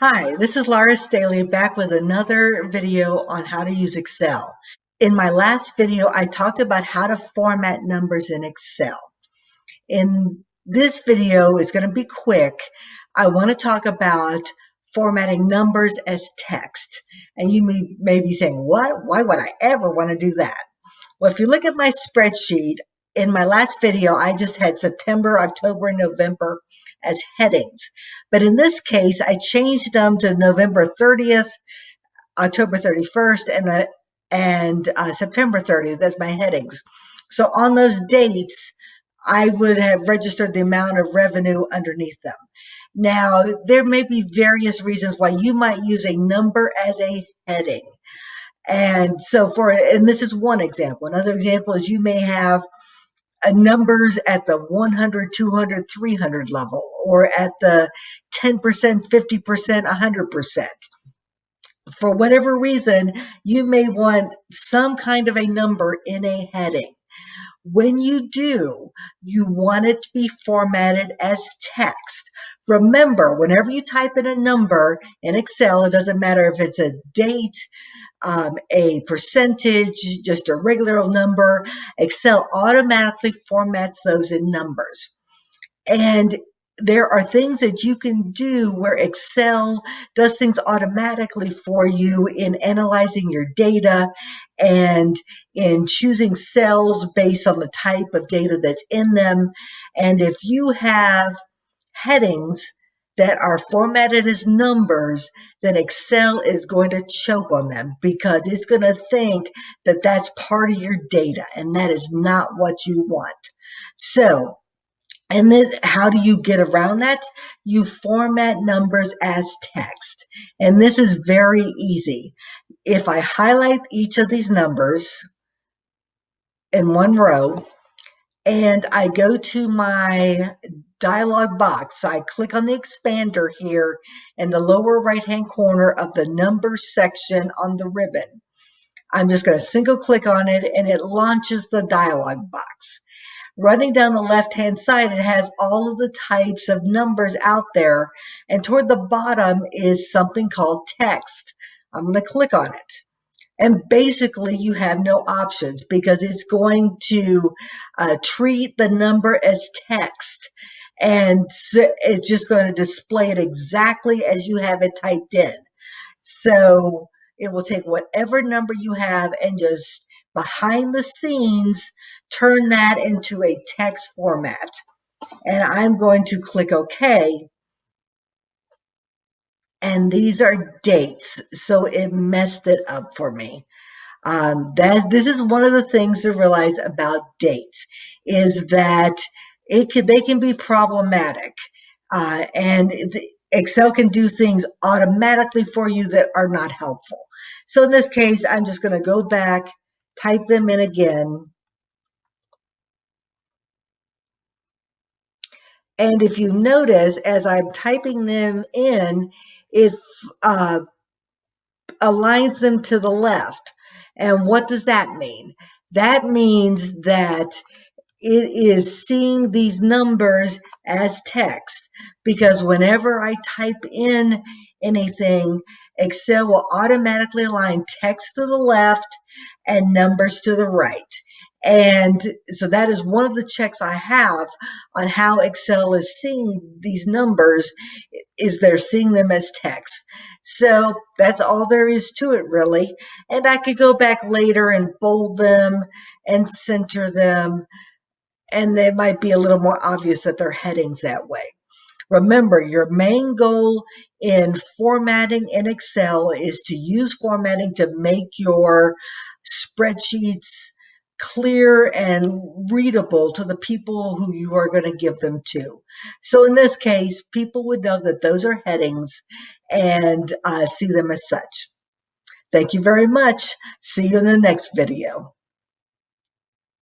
Hi, this is Laura Staley back with another video on how to use Excel. In my last video, I talked about how to format numbers in Excel. In this video, it's going to be quick. I want to talk about formatting numbers as text. And you may be saying, what? Why would I ever want to do that? Well, if you look at my spreadsheet, in my last video, I just had September, October, and November as headings. But in this case, I changed them to November 30th, October 31st, and September 30th as my headings. So on those dates, I would have registered the amount of revenue underneath them. Now, there may be various reasons why you might use a number as a heading. And this is one example. Another example is you may have numbers at the 100, 200, 300 level, or at the 10%, 50%, 100%. For whatever reason, you may want some kind of a number in a heading. When you do, you want it to be formatted as text. Remember, whenever you type in a number in Excel, it doesn't matter if it's a date, a percentage, just a regular number, Excel automatically formats those in numbers. And there are things that you can do where Excel does things automatically for you in analyzing your data and in choosing cells based on the type of data that's in them. And if you have headings that are formatted as numbers, then Excel is going to choke on them because it's going to think that that's part of your data, and that is not what you want. So, and then how do you get around that? You format numbers as text. And this is very easy. If I highlight each of these numbers in one row, and I go to my dialog box. So I click on the expander here in the lower right-hand corner of the numbers section on the ribbon. I'm just going to single click on it, and it launches the dialog box. Running down the left-hand side, it has all of the types of numbers out there, and toward the bottom is something called text. I'm going to click on it. And basically, you have no options because it's going to treat the number as text. And so it's just going to display it exactly as you have it typed in. So it will take whatever number you have and just behind the scenes turn that into a text format. And I'm going to click OK. And these are dates. So it messed it up for me. This is one of the things to realize about dates is that they can be problematic, and Excel can do things automatically for you that are not helpful. So in this case, I'm just going to go back, type them in again. And if you notice, as I'm typing them in, it aligns them to the left. And what does that mean? That means that it is seeing these numbers as text, because whenever I type in anything, Excel will automatically align text to the left and numbers to the right. And so that is one of the checks I have on how Excel is seeing these numbers, is they're seeing them as text. So that's all there is to it, really. And I could go back later and bold them and center them, and they might be a little more obvious that they're headings that way. Remember, your main goal in formatting in Excel is to use formatting to make your spreadsheets clear and readable to the people who you are going to give them to. So in this case, people would know that those are headings and see them as such. Thank you very much. See you in the next video.